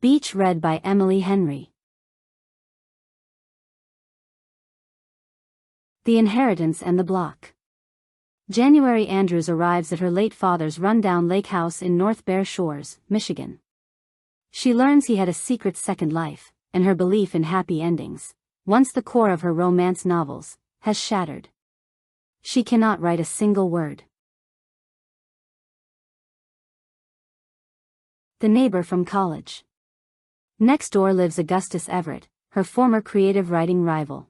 Beach, read by Emily Henry. The Inheritance and the Block. January Andrews arrives at her late father's rundown lake house in North Bear Shores, Michigan. She learns he had a secret second life, and her belief in happy endings, once the core of her romance novels, has shattered. She cannot write a single word. The Neighbor from College. Next door lives Augustus Everett, her former creative writing rival.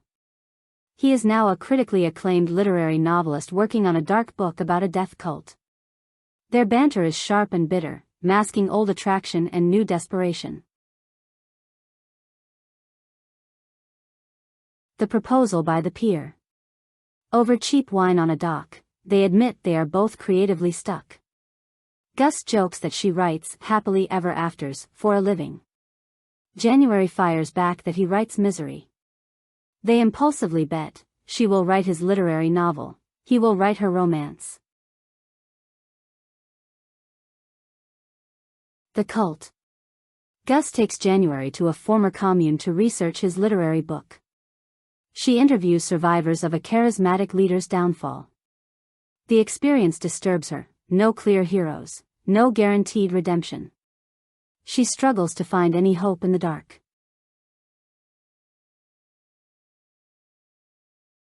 He is now a critically acclaimed literary novelist working on a dark book about a death cult. Their banter is sharp and bitter, masking old attraction and new desperation. The Proposal by the Pier. Over cheap wine on a dock, they admit they are both creatively stuck. Gus jokes that she writes happily ever afters for a living. January fires back that he writes misery. They impulsively bet she will write his literary novel, he will write her romance. The Cult. Gus takes January to a former commune to research his literary book. She interviews survivors of a charismatic leader's downfall. The experience disturbs her, no clear heroes, no guaranteed redemption. She struggles to find any hope in the dark.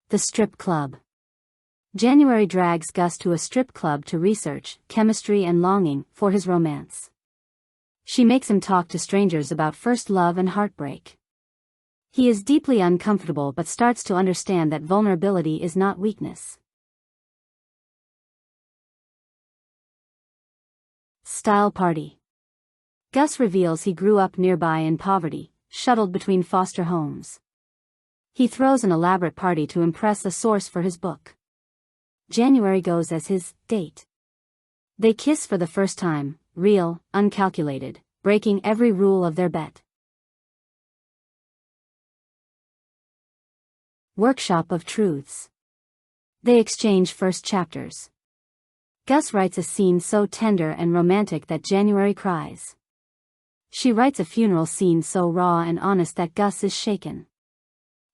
The Strip Club. January drags Gus to a strip club to research chemistry and longing for his romance. She makes him talk to strangers about first love and heartbreak. He is deeply uncomfortable but starts to understand that vulnerability is not weakness. Style Party. Gus reveals he grew up nearby in poverty, shuttled between foster homes. He throws an elaborate party to impress a source for his book. January goes as his date. They kiss for the first time, real, uncalculated, breaking every rule of their bet. Workshop of Truths. They exchange first chapters. Gus writes a scene so tender and romantic that January cries. She writes a funeral scene so raw and honest that Gus is shaken.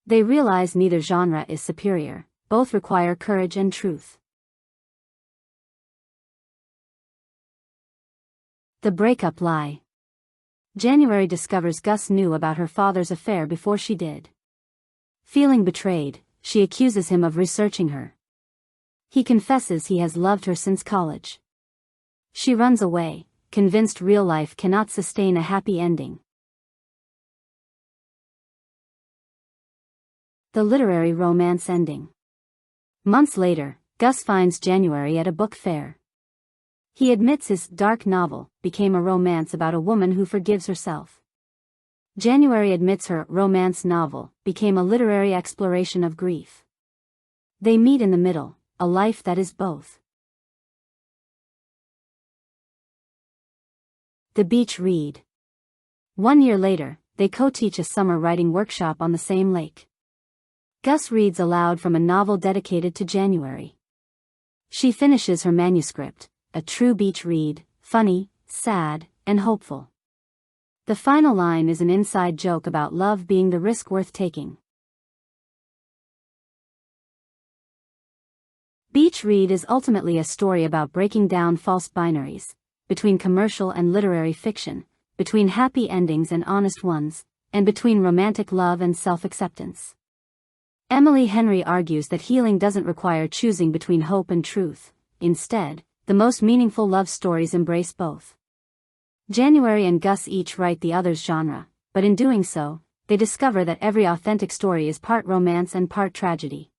They realize neither genre is superior, both require courage and truth. The Breakup Lie. January discovers Gus knew about her father's affair before she did. Feeling betrayed, she accuses him of researching her. He confesses he has loved her since college. She runs away, convinced real life cannot sustain a happy ending. The Literary Romance Ending. Months later, Gus finds January at a book fair. He admits his dark novel became a romance about a woman who forgives herself. January admits her romance novel became a literary exploration of grief. They meet in the middle, a life that is both. The Beach Read. 1 year later, they co-teach a summer writing workshop on the same lake. Gus reads aloud from a novel dedicated to January. She finishes her manuscript, a true beach read, funny, sad, and hopeful. The final line is an inside joke about love being the risk worth taking. Beach Read is ultimately a story about breaking down false binaries, between commercial and literary fiction, between happy endings and honest ones, and between romantic love and self-acceptance. Emily Henry argues that healing doesn't require choosing between hope and truth. Instead, the most meaningful love stories embrace both. January and Gus each write the other's genre, but in doing so, they discover that every authentic story is part romance and part tragedy.